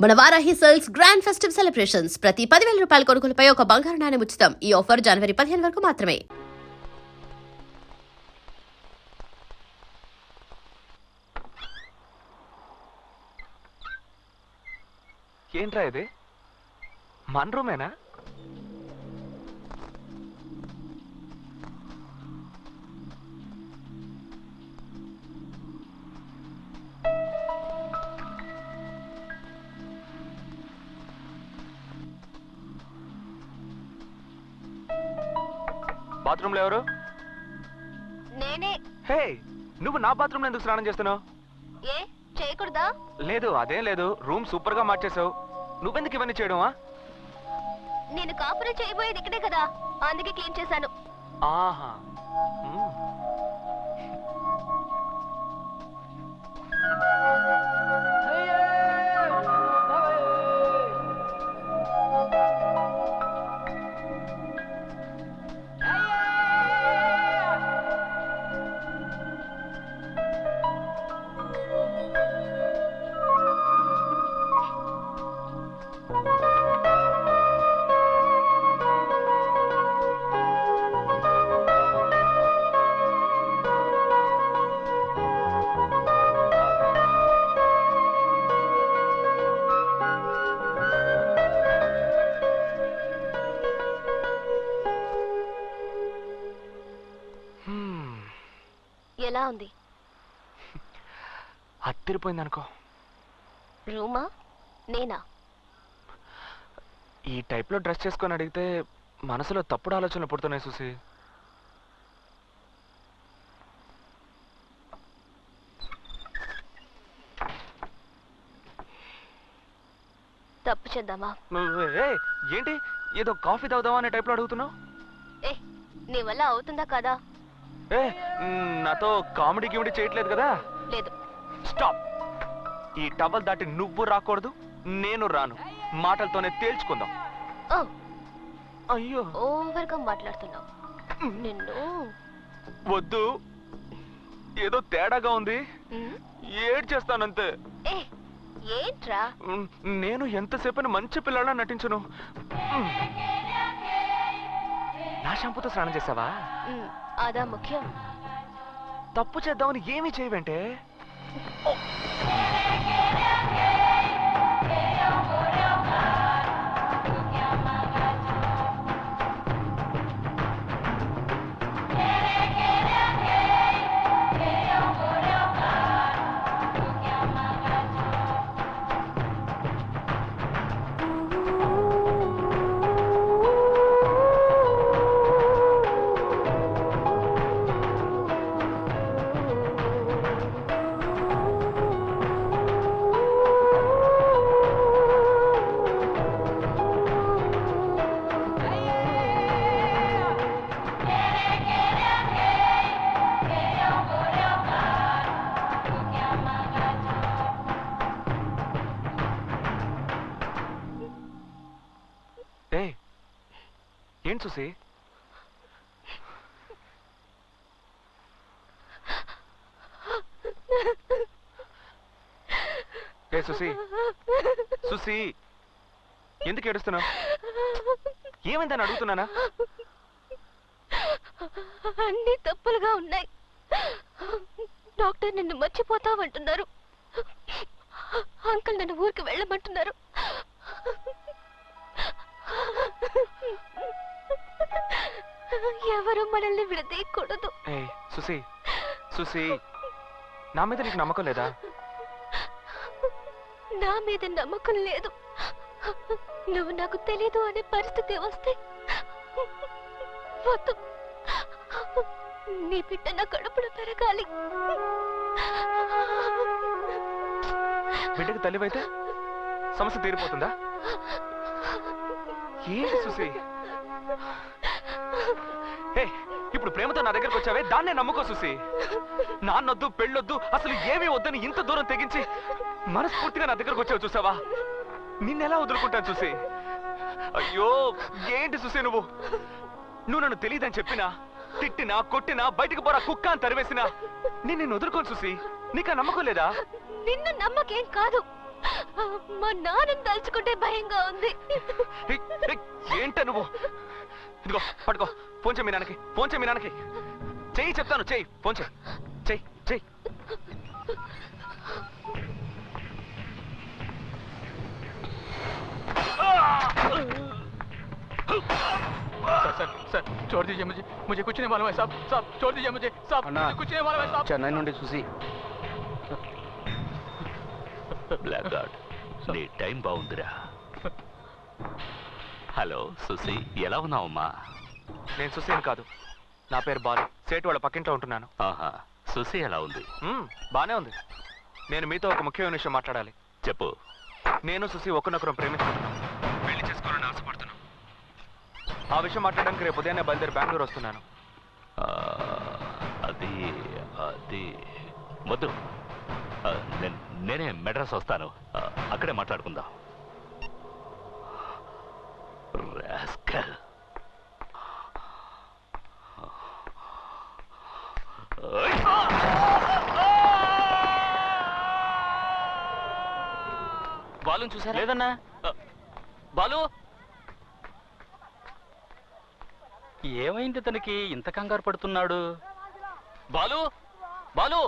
మన Varahi sales grand festive celebrations ప్రతి 10,000 రూపాయల కొనుగోలుపై ఒక బంగారు నాణెం ఉచితం. ఈ ఆఫర్ జనవరి 15 వరకు మాత్రమే. ఏంట్రా ఇది? మన రూమేనా? బాత్రూంలో ఎవరు? నేనే. హే, నువ్వు నా బాత్రూంలో ఎందుకు స్నానం చేస్తున్నావు? ఏ చేయకూడదా? లేదు, అదేం లేదు. రూమ్ సూపర్ గా మార్చేసావు. నువ్వెందుకు ఇవన్నీ చేయడమా? నేను కాపురం చేయబోయేది ఇక్కడే కదా, అందుకే క్లీన్ చేశాను. ఆహా. ఎలా ఉంది? అత్తిరిపోయింది అనుకో. రూమా? నేనా? ఈ టైప్ లో డ్రెస్ చేసుకొని అడిగితే మనసులో తప్పుడు ఆలోచనలు పుడుతున్నాయి చూసి. తప్పు చేద్దామా? ఏంటి ఏదో కాఫీ తాగుదామా అనే టైప్ లో అడుగుతున్నావు? ఏ నీ వల్ల అవుతుందా కదా? ఏ నాతో కామెడీ గిమిడీ చేయట్లేదు కదా? లేదు. స్టాప్. ఈ టవల్ దాటి నువ్వు రాకూడదు, నేను రాను. మాటలతోనే తేల్చుకుందాం. ఓ అయ్యో, ఓవర్ గా మాట్లాడుతున్నావు. నిన్ను వద్దు. ఏదో తేడాగా ఉంది. ఏడ్ చేస్తానంతే. ఏ ఏంట్రా? నేను ఎంతసేపని మంచి పిల్లలా నటించను. నా షాంపూతో స్నానం చేసావా? అదా ముఖ్యం. తప్పు చేద్దామని ఏమీ చేయవంటే. ఏం చూసి? ఏ సుసి, సుసి, ఎందుకు ఏడుస్తున్నావు? ఏమైందని అడుగుతున్నానా? అన్ని తప్పులుగా ఉన్నాయి. డాక్టర్ నిన్ను మర్చిపోతావంటున్నారు. అంకుల్ నన్ను ఊరికి వెళ్ళమంటున్నారు. ఎవరు మనల్ని విడదీయకూడదు. సుసి, సుసి, నా మీద నీకు నమ్మకం లేదా? నా మీద నమ్మకం లేదు. నువ్వు నాకు తెలీదు అనే పరిస్థితి వస్తే వద్దు. నీ బిడ్డ నా కడుపులో పెరగాలి. బిడ్డకు తల్లివైతే సమస్య తీరిపోతుందా? ఏంటి సుసి? ఇప్పుడు ప్రేమతో నా దగ్గరకు వచ్చావే, దాన్నే నమ్ముకో సుసి. నాన్నొద్దు, పెళ్ళొద్దు, అసలు ఏమీ వద్దని ఇంత దూరం తెగించి మనస్ఫూర్తిగా నా దగ్గరకు వచ్చావు చూసావా? నిన్నెలా వదులుకుంటాను చూసి? అయ్యో, ఏంటి సుసి నువ్వు నన్ను తెలియదని చెప్పినా, తిట్టినా, కొట్టినా, బయటికి పోరా కుక్క అని తరివేసినా నేను వదులుకోను చూసి. నీకు నమ్మకం లేదా? నిన్ను నమ్మకేం కాదు, మా నాన్నని తలుచుకుంటే భయంగా ఉంది. ఏంట నువ్వు? ఇదిగో పట్టుకో, ఫోన్ చేయి మీ నాన్నకి, ఫోన్ చేయి మీ నాన్నకి. చెయ్యి చెప్తాను, చెయ్యి, ఫోన్ చేయి, చెయ్యి చెయ్యి. सर छोड़ दीजिए मुझे कुछ नहीं मालूम है साहब छोड़ दीजिए मुझे कुछ नहीं मालूम है साहब చెన్నై నుండి చూసి బ్లాక్ గార్డ్ నీ టైం బాగుందిరా. హలో సుసి, ఎలా ఉన్నావమ్మా? నేను సుసేన్ కాదు, నా పేరు బాలు. సేటు వాళ్ళ పక్కింట్లో ఉంటున్నాను. ఆహా, సుసి ఎలా ఉంది? బానే ఉంది. నేను మీతో ఒక ముఖ్యమైన విషయం మాట్లాడాలి. చెప్పు. నేను సుసి ఒకరినొకరు ప్రేమించుకుంటున్నాం, పెళ్లి చేసుకోవాలని ఆశపడుతున్నాం. ఆ విషయం మాట్లాడడానికి రేపు ఉదయాన్నే బయలుదేరి బెంగళూరు వస్తున్నాను. అది అది వద్దు, నేనే మెడ్రాస్ వస్తాను, అక్కడే మాట్లాడుకుందాం. రాస్కల్. బాలుని చూసారా? లేదన్నా. బాలు ఏమైంది? తనకి ఇంత కంగారు పడుతున్నాడు? బాలు బాలు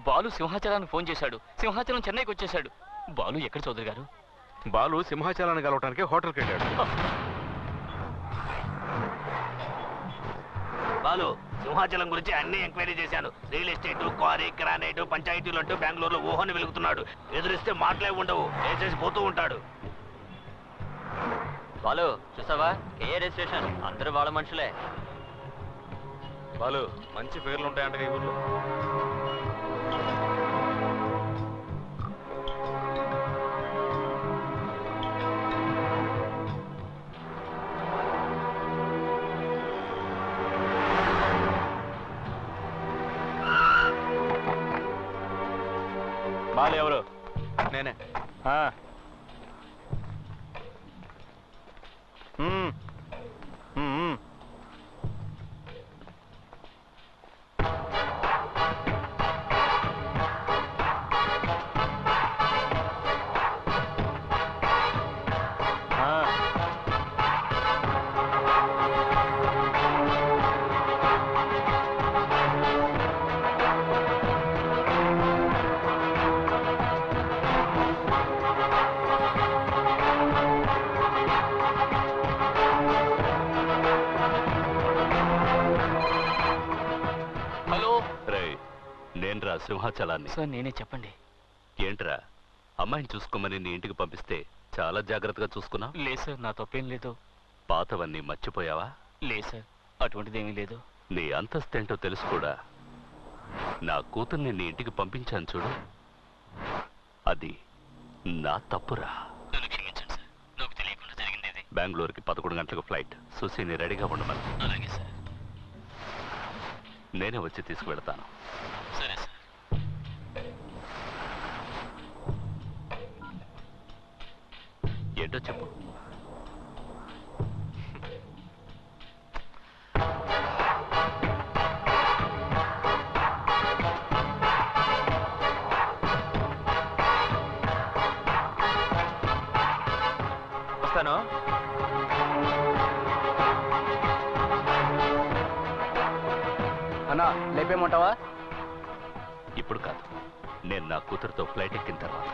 బాలు సింహాచలానికి ఫోన్ చేశాడు. సింహాచలం చెన్నైకి వచ్చేశాడు. బాలు ఎక్కడ చౌదరి గారు? బాలు సింహాచలాన్ని కలవటానికి హోటల్కి వెళ్ళాడు. బాలు, సింహాచలం గురించి అన్ని ఎంక్వైరీ చేశాను. రియల్ ఎస్టేట్, క్వారీ, గ్రానైట్, పంచాయతీలు అంటూ బెంగళూరులో ఊహని వెలుగుతున్నాడు. ఎదురిస్తే మాటలే ఉండవు, వేసేసి పోతూ ఉంటాడు. బాలు చూసావా? కేఆర్ స్టేషన్, అందరూ వాళ్ళ మనుషులే. బాలు, మంచి పేర్లు ఉంటాయంట ఈ ఊర్లో. బాలు ఎవరు? నేనే. నేనురా సింహాచలాన్ని. సార్ నేనే, చెప్పండి. ఏంట్రా, అమ్మాయిని చూసుకోమని నీ ఇంటికి పంపిస్తే చాలా జాగ్రత్తగా చూసుకున్నా? లేదు సార్, నా తప్పేం లేదు. పాతవన్నీ మర్చిపోయావా? లేదు సార్, అటువంటిదేమీ లేదు. నీ అంతస్తేంటో తెలుసు కూడా. నా కూతుర్ని నీ ఇంటికి పంపించాను చూడు, అది నా తప్పురా. నన్ను క్షమించండి సార్, నాకు తెలియకుండా జరిగింది ఇది. బెంగళూరుకి 11 గంటలకు ఫ్లైట్. సుశీని రెడీగా ఉండమని. అలాగే సార్. నేనే వచ్చి తీసుకువెడతాను. సరే సార్. ఏంటో చెప్పు. వస్తాను. అన్నా లేపేమంటావా? ఇప్పుడు కాదు, నేను నా కూతురుతో ఫ్లైట్ ఎక్కిన తర్వాత.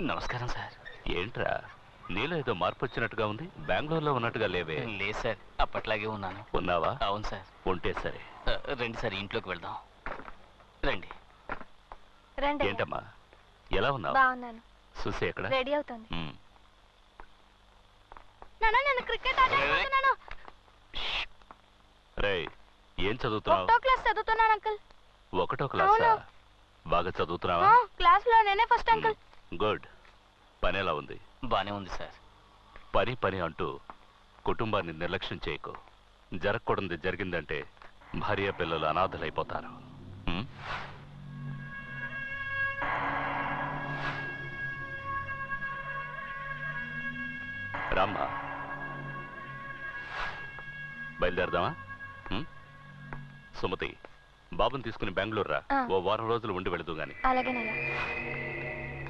నమస్కారం సార్. ఏంట్రా, నీలో ఏదో మార్పు వచ్చినట్టుగా ఉంది. బెంగళూరులో ఉన్నట్టుగా లేవే? లేదు సార్, అప్పట్లాగే ఉన్నాను. ఉన్నావా? అవును సార్. ఉంటే సరే. రండి సార్, ఇంట్లోకి వెళ్దాం. రండి. రండి. ఏంటమ్మా, ఎలా ఉన్నావు? బాగున్నాను. సుసి ఎక్కడ? రెడీ అవుతుంది. ఉమ్. నాన్న, నేను క్రికెట్ ఆడుతున్నాను. రేయ్, ఏం చదువుతున్నావు? ఒకటో క్లాస్ చదువుతున్నాను అంకుల్. ఒకటో క్లాసా? బాగా చదువుతున్నావా? క్లాస్ లో నేనే ఫస్ట్ అంకుల్. గుడ్. పని ఎలా ఉంది? బానే ఉంది సార్. పని పని అంటూ కుటుంబాన్ని నిర్లక్ష్యం చేయకు. జరగకూడదు జరిగిందంటే భార్య పిల్లలు అనాథలైపోతారు. రామ్మా, బయలుదేరదామా? సుమతి, బాబుని తీసుకుని బెంగళూరు రా. ఓ వారం రోజులు ఉండి వెళదు గాని.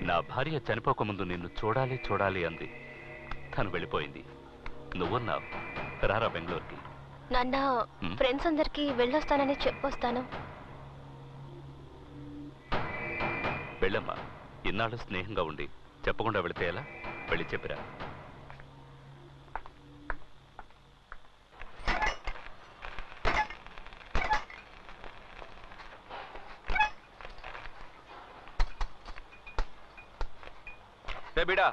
నా భార్య చనిపోకముందు నిన్ను చూడాలి చూడాలి అంది. తను వెళ్ళిపోయింది. నువ్వున్నావు. రారా బెంగళూరుకి. నాన్న, ఫ్రెండ్స్ అందరికి వెళ్ళొస్తానని చెప్పొస్తాను. వెళ్ళమ్మా. ఇన్నాళ్ళు స్నేహంగా ఉండి చెప్పకుండా వెళితే ఎలా? వెళ్ళి చెప్పిరా. బీడా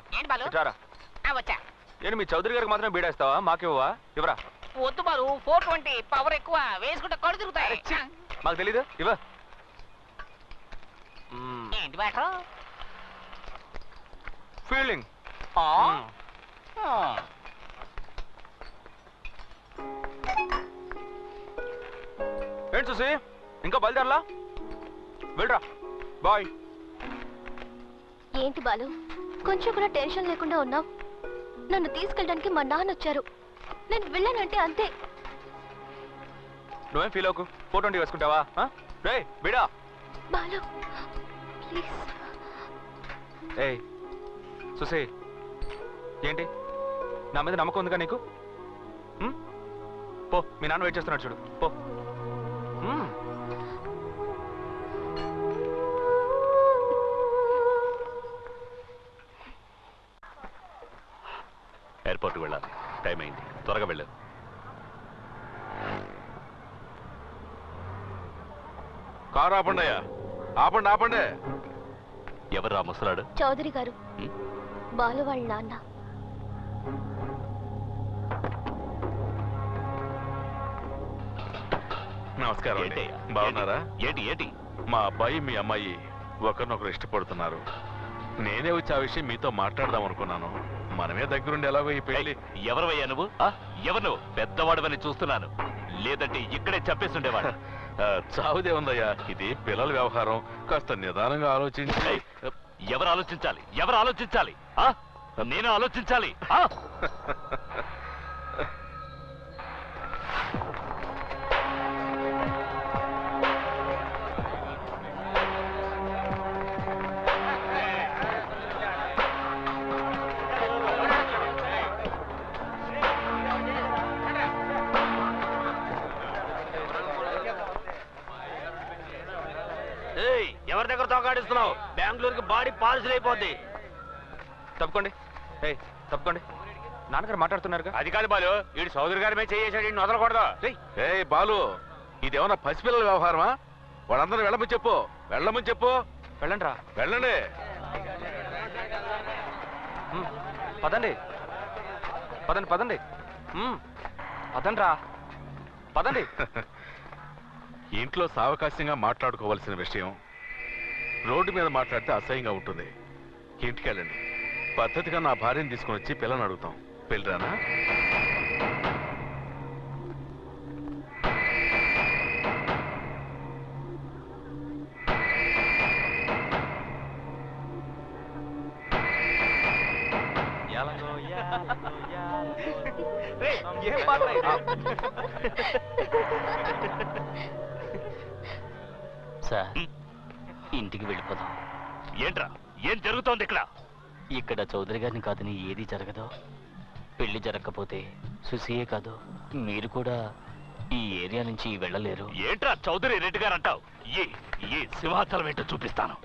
వచ్చా. నేను మీ చౌదరి గారికి మాత్రమే బీడా ఇస్తావా? మాకివ్వవా? ఇవరా. వద్దు బాలు, 420 పవర్ ఎక్కువ, వేసుకుంటే కళ్ళు తిరుగుతాయి. మాకు తెలీదు. ఇవా. ఏంటి మ్యాటర్? ఫీల్డింగ్. ఏంటి చూసి ఇంకా బయలుదేరలా? వెళ్ళరా. బాయ్. ఏంటి బాలు, కొంచెం కూడా టెన్షన్ లేకుండా ఉన్నావు? నన్ను తీసుకెళ్ళడానికి మా నాన్న వచ్చారు. నేను వెళ్ళానంటే అంతే. నువ్వేం ఫీల్ అవ్వకు. 420 వేసుకుంటావా? రే బిడా. బాలు ప్లీజ్. ఏయ్ సుసే, ఏంటి నా మీద నమ్మకం ఉందిగా నీకు? పో, మీ నాన్న వెయిట్ చేస్తున్నాడు చూడు. పో. ఎయిర్పోర్ట్కి వెళ్ళాలి. టైం అయింది. త్వరగా వెళ్ళారు. కారు ఆపండి అయ్యా. ఆపండి ఆపండి. ఎవరా ముసలాడు? చౌదరి గారు, బాలు వాళ్ళ నాన్న. నమస్కారం అండి. బాగున్నారా? ఏంటి ఏంటి? మా అబ్బాయి మీ అమ్మాయి ఒకరినొకరు ఇష్టపడుతున్నారు. నేనే వచ్చి ఆ విషయం మీతో మాట్లాడదాం అనుకున్నాను. మనమే దగ్గరుండి ఎలాగో ఈ పెళ్లి. ఎవరవయ్యా నువ్వు? ఎవరు నువ్వు? పెద్దవాడవని చూస్తున్నాను. లేదంటే ఇక్కడే చెప్పేస్తుండేవాడు. చావుదే ఉందయ్యా, ఇది పిల్లల వ్యవహారం. కాస్త నిదానంగా ఆలోచించి. ఎవరు ఆలోచించాలి? ఎవరు ఆలోచించాలి? నేను ఆలోచించాలి. ఎవరి దగ్గర తోకాడిస్తున్నావు? బెంగళూరుకి బాడీ పార్సిల్ అయిపోద్ది. తప్పుకోండి. ఏయ్ తప్పుకోండి. నాన్నగారు మాట్లాడుతున్నారుగా. అది కాదు బాలు, వీడు సోదరి గారి మీద చేసాడు, వీడిని వదలకూడదు. ఏ బాలు, ఇదేమన్నా పసిపిల్లల వ్యవహారమా? వాళ్ళందరూ వెళ్ళమని చెప్పు. వెళ్ళమని చెప్పు. వెళ్ళండి రా. వెళ్ళండి. పదండి పదండి పదండి. పదండి రా. పదండి. ఇంట్లో సావకాశంగా మాట్లాడుకోవాల్సిన విషయం రోడ్డు మీద మాట్లాడితే అసహ్యంగా ఉంటుంది. ఇంటికి వెళ్ళండి. పద్ధతిగా నా భార్యను తీసుకుని వచ్చి పిల్లని అడుగుతాం. పెళ్ళిరానా? ఏం పాట ఇది? సార్, ఇంటికి వెళ్ళిపోదాం. ఏంట్రా, ఏం జరుగుతోంది ఇక్కడ? ఇక్కడ చౌదరి గారిని కాదని ఏది జరగదు. పెళ్లి జరగకపోతే సుసియే కాదు, మీరు కూడా ఈ ఏరియా నుంచి వెళ్ళలేరు. ఏంట్రా చౌదరి రెడ్డి గారు అంటావు? ఈ సింహాచలం ఏంటో చూపిస్తాను.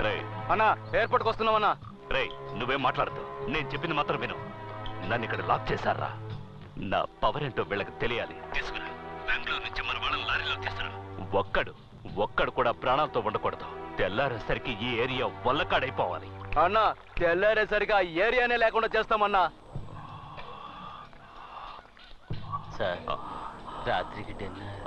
రే అన్నా, ఎయిర్పోర్ట్కి వస్తున్నామన్నా. రే, నువ్వేం మాట్లాడదు. నేను చెప్పింది మాత్రం విను. నన్ను ఇక్కడ లాక్ చేశారా? నా పవర్ ఏంటో వీళ్ళకి తెలియాలి. తీసుకురా. బెంగళూరు నుంచి మన వాళ్ళని లారీలో తీసుకురా. ఒక్కడు కూడా ప్రాణాలతో ఉండకూడదు. తెల్లారేసరికి ఈ ఏరియా వల్లకాడైపోవాలి. అన్నా, తెల్లారేసరికి ఆ ఏరియానే లేకుండా చేస్తామన్నా. సార్, రాత్రికి డిన్నర్.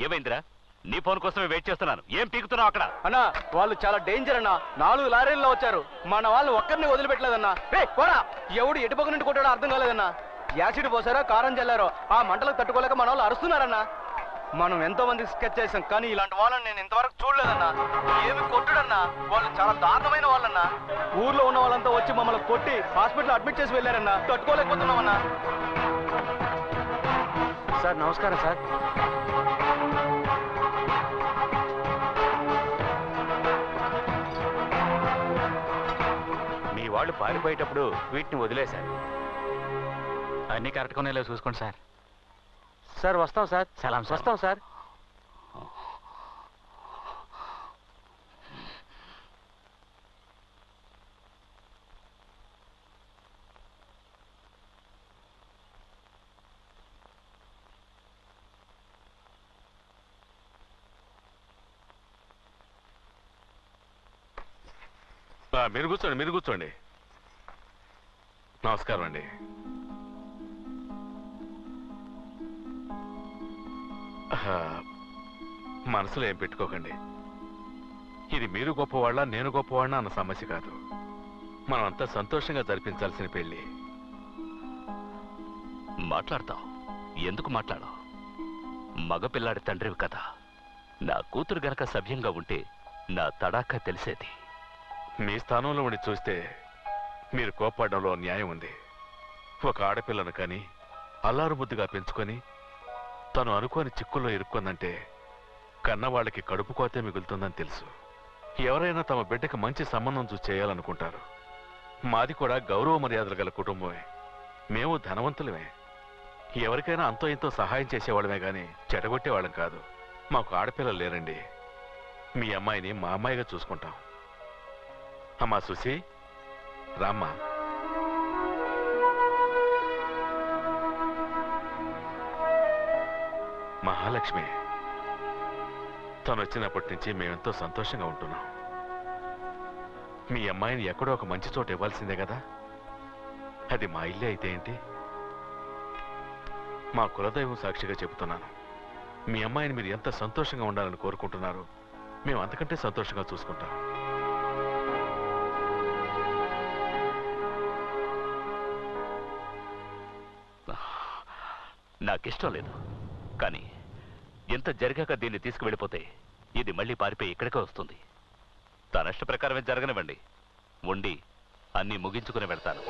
ఏమైందిరా? నీ ఫోన్ కోసమే వెయిట్ చేస్తున్నాను. ఏం పీకుతున్నావు అక్కడ? అన్నా వాళ్ళు చాలా డేంజర్ అన్నా. 4 లారీల్లో వచ్చారు. మన వాళ్ళు ఒక్కరిని వదిలిపెట్టలేదన్నా. పోరా, ఎవడు ఎటుపక్క నుండి కొట్టాడో అర్థం కాలేదన్నా. యాసిడ్ పోసారో కారం చల్లారో ఆ మంటలకు తట్టుకోలేక మన వాళ్ళు అరుస్తున్నారన్నా. మనం ఎంతో మందికి స్కెచ్ చేసాం, కానీ ఇలాంటి వాళ్ళని నేను ఇంతవరకు చూడలేదన్నా. ఏమి కొట్టుడన్నా, వాళ్ళు చాలా దారుణమైన వాళ్ళన్నా. ఊర్లో ఉన్న వాళ్ళంతా వచ్చి మమ్మల్ని కొట్టి హాస్పిటల్ అడ్మిట్ చేసి వెళ్ళారన్నా. తట్టుకోలేకపోతున్నామన్నా. సార్ నమస్కారం సార్. మీ వాళ్ళు పారిపోయేటప్పుడు వీటిని వదిలేశారు. అన్నీ కరెక్ట్గా ఉన్నాయో చూసుకోండి సార్. సార్ వస్తాం సార్. సలాం సార్. వస్తాం సార్. మీరు కూర్చోండి, మీరు కూర్చోండి. నమస్కారం అండి. మనసులో ఏం పెట్టుకోకండి. ఇది మీరు గొప్పవాళ్ళ నేను గొప్పవాళ్ళ అన్న సమస్య కాదు. మనం అంతా సంతోషంగా జరిపించాల్సిన పెళ్లి. మాట్లాడతావు? ఎందుకు మాట్లాడవు? మగపిల్లాడి తండ్రివి కదా. నా కూతురు గనక సభ్యంగా ఉంటే నా తడాకా తెలిసేది. మీ స్థానంలో ఉండి చూస్తే మీరు కోప్పడంలో న్యాయం ఉంది. ఒక ఆడపిల్లను కానీ అల్లారు బుద్ధిగా పెంచుకొని తను అనుకోని చిక్కుల్లో ఇరుక్కుందంటే కన్నవాళ్ళకి కడుపు కోతే మిగులుతుందని తెలుసు. ఎవరైనా తమ బిడ్డకి మంచి సంబంధం చూసి చేయాలనుకుంటారు. మాది కూడా గౌరవ మర్యాదలు గల కుటుంబమే. మేము ధనవంతులమే. ఎవరికైనా అంతో ఇంతో సహాయం చేసేవాళ్ళమే కానీ చెడగొట్టేవాళ్ళం కాదు. మాకు ఆడపిల్లలు లేరండి. మీ అమ్మాయిని మా అమ్మాయిగా చూసుకుంటాం. అమ్మా సుసి, రామ్మా. మహాలక్ష్మి తను వచ్చినప్పటి నుంచి మేమెంతో సంతోషంగా ఉంటున్నాం. మీ అమ్మాయిని ఎక్కడో ఒక మంచి చోట ఇవ్వాల్సిందే కదా. అది మా ఇల్లే అయితే ఏంటి? మా కులదైవం సాక్షిగా చెబుతున్నాను. మీ అమ్మాయిని మీరు ఎంత సంతోషంగా ఉండాలని కోరుకుంటున్నారో మేము అంతకంటే సంతోషంగా చూసుకుంటాం. నాకిష్టం లేదు, కానీ ఎంత జరిగాక దీన్ని తీసుకువెళ్ళిపోతే ఇది మళ్ళీ పారిపోయి ఇక్కడికే వస్తుంది. తన ఇష్ట ప్రకారమే జరగనివ్వండి. ఉండి అన్నీ ముగించుకుని వెళ్తాను.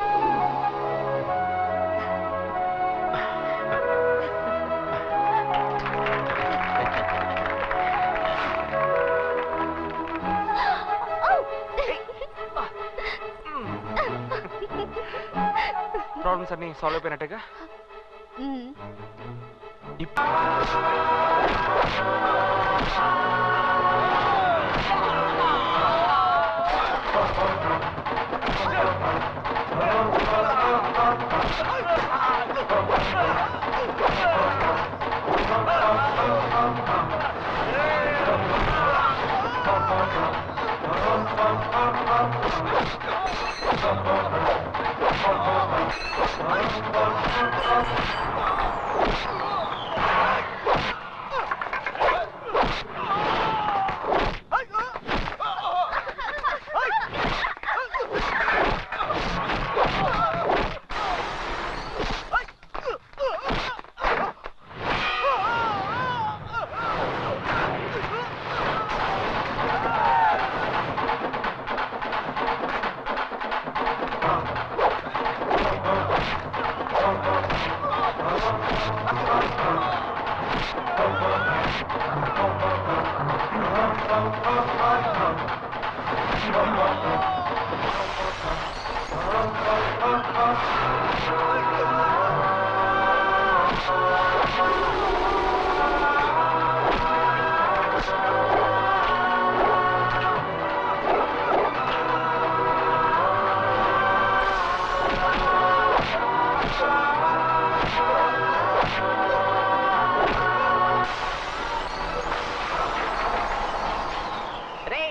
ప్రాబ్లమ్స్ అన్ని సాల్వ్ అయిపోయినట్టుగా.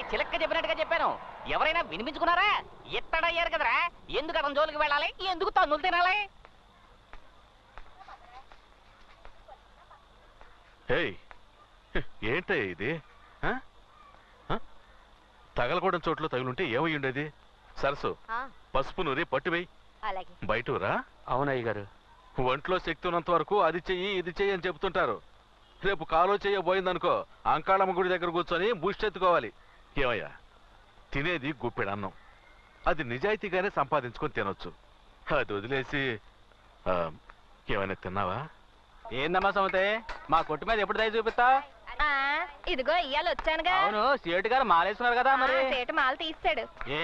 చిలక్క చెప్పినట్టుగా చెప్పాను. ఎవరైనా వినిపించుకున్నారా? ఎత్తడయ్యారు కదరా. ఎందుకు అతని జోలికి వెళ్ళాలి? ఎందుకు తన్నులు తినాలి? ఏంటయ్యా ఇది ఆ? ఆ? తగలకూడని చోట్ల తగులుంటే ఏమై ఉండేది? సరసు పసుపు నూరి పట్టువేయి. అలాగే. బయటరా. అవునయ్య గారు. ఒంట్లో శక్తి ఉన్నంత వరకు అది చెయ్యి ఇది చెయ్యి అని చెప్తుంటారు. రేపు కాలో చెయ్య పోయిందనుకో అంకాళమ్మ గుడి దగ్గర కూర్చొని బూష్టెత్తుకోవాలి. ఏమయ్యా, తినేది గుప్పెడు అన్నం, అది నిజాయితీగానే సంపాదించుకొని తినొచ్చు. అది వదిలేసి ఏమైనా తిన్నావా? ఏందమ్మా సమతే, మా కొట్టు మీద ఎప్పుడు దయ చూపిస్తా? ఇదిగో ఇయ్యాలి వచ్చానుగా. అవును, సేటు గారు మాలేస్తున్నారు కదా మరి. సేటు మాల తీసాడు. ఏ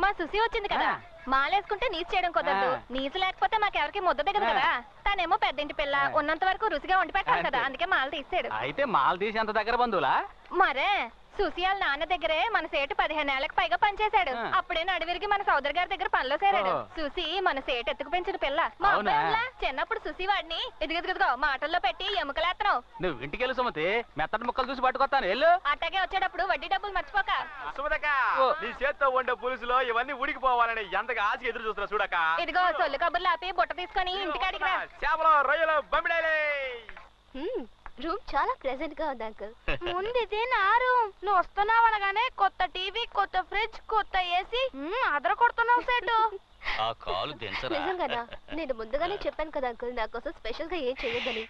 మా సుసి వచ్చింది కదా, మాలేసుకుంటే నీసు చేయడం కుదరదు. నీసు లేకపోతే మాకెవరికి ముద్ద దిగదు కదా. తనేమో పెద్దింటి పిల్ల, ఉన్నంత వరకు రుచిగా వండి పెట్టాలి కదా, అందుకే మాల తీసాడు. అయితే మాల తీసి అంత దగ్గర బంధువులా? మరే సుసి వాళ్ళ నాన్న దగ్గరే మన సేటు 15 ఏళ్లకు పైగా పనిచేశాడు. అప్పుడే నడివిరికి మన సోదరి గారి దగ్గర పనిలో చేరాడు. సుసి మన సేటు ఎత్తుకు పెంచిన పిల్ల. మా అబ్బాయిలా చిన్నప్పుడు సుసి వాడిని ఇదిగో మాటల్లో పెట్టి ఎముకలేత్తనం. నువ్వు ఇంటికి వెళ్ళి సుమతి, మెత్తటి ముక్కలు చూసి పట్టుకొస్తాను వెళ్ళు. అట్టగే వచ్చేటప్పుడు వడ్డీ డబ్బులు మర్చిపోక. సుమదక్క, నీ చేత్తో వండే పులుసులో ఇవన్నీ ఉడికిపోవాలని ఎంతగా ఆశ ఎదురు చూస్తున్నా చూడక. ఇదిగో సొల్లు కబుర్లు ఆపి బుట్ట తీసుకొని ఇంటికాడికి రా. చేపలు రొయ్యలు బొమ్మిడాలే. రూమ్ చాలా ప్రెజెంట్ గా ఉంది అంకుల్. ముందు ఇది నా రూమ్. నువ్వు వస్తున్నావు అనగానే కొత్త టీవీ, కొత్త ఫ్రిడ్జ్, కొత్త ఏసీ అదర కొడుతున్నావు సేటు. ఆ కాలు దించరా. నిజంగానా? నేను ముందుగానే చెప్పాను కదా అంకుల్, నా కోసం స్పెషల్ గా ఏం చెయ్యొద్దని.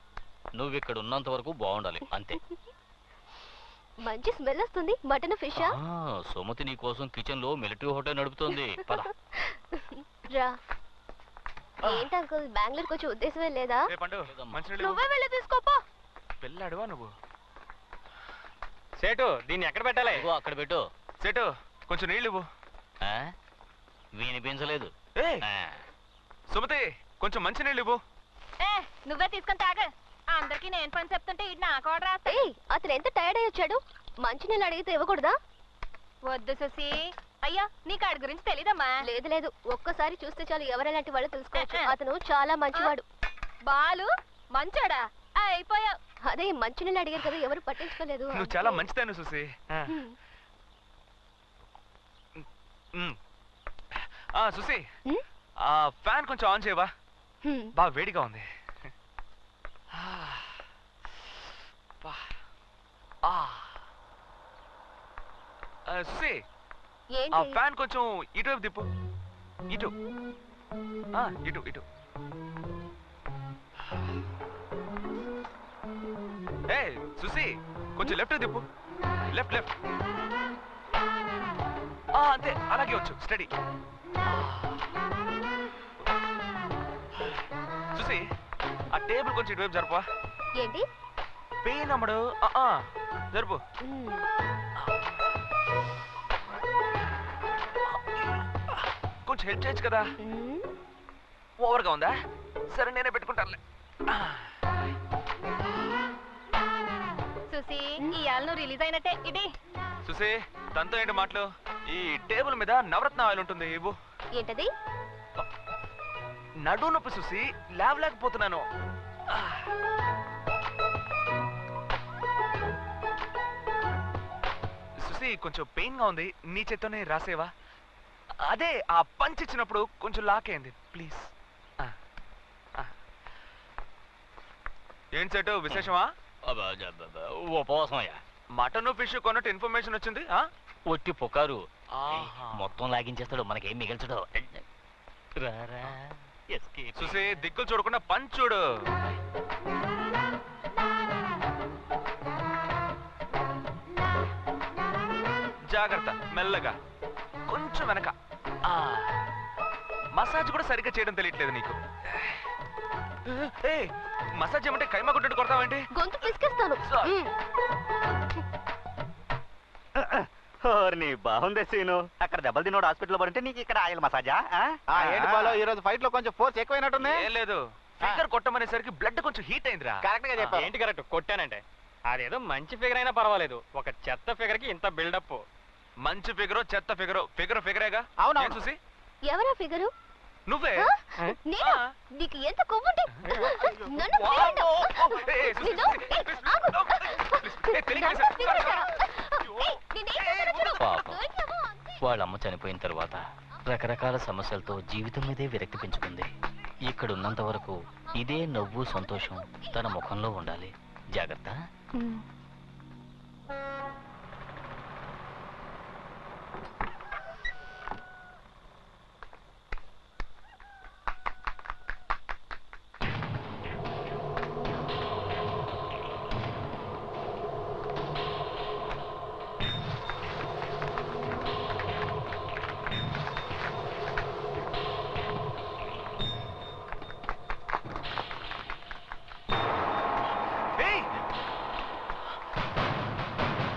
నువ్వు ఇక్కడ ఉన్నంత వరకు బాగుండాలి అంతే. మంచి స్మెల్ వస్తుంది. మటన్ ఫిషా? సుమతి నీ కోసం కిచెన్ లో మిలిటరీ హోటల్ నడుపుతోంది. పద. రా. ఏంటి అంకుల్, బెంగళూరుకి వచ్చే ఉద్దేశమే లేదా? నువ్వే వెళ్ళి తీసుకోపో. పెళ్ళాడువా నువ్వు? సేటు, దీన్ని ఎక్కడ పెట్టాలి? అక్కడ పెట్టు. సేటు, కొంచెం నీళ్ళు ఇవ్వు. వినిపించలేదు. సుమతి, కొంచెం మంచి నీళ్ళు ఇవ్వు. నువ్వే తీసుకొని తాగ. అందరికి నేను పని చెప్తుంటే ఇది నాకు ఆర్డర్ రాస్తా. అతను ఎంత టైర్డ్ అయ్యి వచ్చాడు, మంచి నీళ్ళు అడిగితే ఇవ్వకూడదా? వద్దు సుసి. అయ్యా, నీకు ఆడి గురించి తెలీదమ్మా? లేదు లేదు, ఒక్కసారి చూస్తే చాలు ఎవరెలాంటి వాళ్ళు తెలుసుకోవచ్చు. అతను చాలా మంచివాడు. బాలు మంచోడా? అయిపోయావు. అదే మంచి నీళ్ళు అడిగారు కదా, ఎవరు పట్టించుకోలేదు. నువ్వు చాలా మంచిదాన్ని సుసి. సుసి, ఆ ఫ్యాన్ కొంచెం ఆన్ చేయవా? బాగా వేడిగా ఉంది. సుసి, ఆ ఫ్యాన్ కొంచెం ఇటువైపు తిప్పు. ఇటు ఇటు ఇటు. ఏ సుసి, కొంచెం లెఫ్ట్ తిప్పు. Left left. అంతే, అలాగే వచ్చు. స్టడీ. సుసి, ఆ టేబుల్ కొంచెం ఇటువైపు జరుపా. ఏంటి పెయిన్ అమ్మడు? జరుపు. కొంచెం హెల్ప్ చేయొచ్చు కదా. ఓవర్గా ఉందా? సరే, నేనే పెట్టుకుంటానులే. సుసి, ఇవాళ నువ్వు రిలీజ్ అయినట్టే. ఇది సుసి, తనతో ఏంటి మాటలు? ఈ టేబుల్ మీద నవరత్న ఆయిల్ ఉంటుంది, ఇవ్వు. ఏంటది? నడు నొప్పి సుసి, లేవలేకపోతున్నాను. సుసి, కొంచెం పెయిన్ గా ఉంది, నీ చేత్తోనే రాసేవా? అదే ఆ పంచ్ ఇచ్చినప్పుడు కొంచెం లాకేయండి ప్లీజ్. ఏంటి సెట్ విశేషమా? ఉపవాసమయ్యా. మటన్ ఫిష్ కొన్నట్టు ఇన్ఫర్మేషన్ వచ్చింది. ఒట్టి పుకారు. మొత్తం లాగించేస్తాడు, మనకేం మిగల్చడు. చూసి దిక్కులు చూడకుండా పంచ్ చూడు. జాగ్రత్త, మెల్లగా కొంచెం వెనక. మసాజ్ కూడా సరిగ్గా చేయడం తెలియట్లేదు నీకు. మసాజ్ ఏమంటే కైమా కొట్టినట్టు కొడతావేంటి? గొంతు పిసికేస్తాను. బాగుంది సీను. అక్కడ దెబ్బలు తిన్నోడు హాస్పిటల్ పడుంటే నీకు ఇక్కడ ఆయిల్ మసాజా? ఏంటి బాలో, ఈ రోజు ఫైట్ లో కొంచెం ఫోర్స్ ఎక్కువైనట్టుంది. ఏం లేదు, ఫిగర్ కొట్టమనేసరికి బ్లడ్ కొంచెం హీట్ అయిందిరా. కరెక్ట్ గా చెప్పావు. ఏంటి కరెక్ట్? కొట్టానంటే అదేదో మంచి ఫిగర్ అయినా పర్వాలేదు, ఒక చెత్త ఫిగర్ కి ఇంత బిల్డప్. మంచి ఫిగరో చెత్త ఫిగరో, ఫిగరేగా. అవునా చూసి? ఎవరా ఫిగరు? నువ్వే. నేను? నీకు ఎంత కొవ్వుంటే నన్ను వాళ్ళమ్మ చనిపోయిన తర్వాత రకరకాల సమస్యలతో జీవితం మీదే విరక్తి పెంచుకుంది. ఇక్కడున్నంత వరకు ఇదే నవ్వు సంతోషం తన ముఖంలో ఉండాలి. జాగ్రత్త.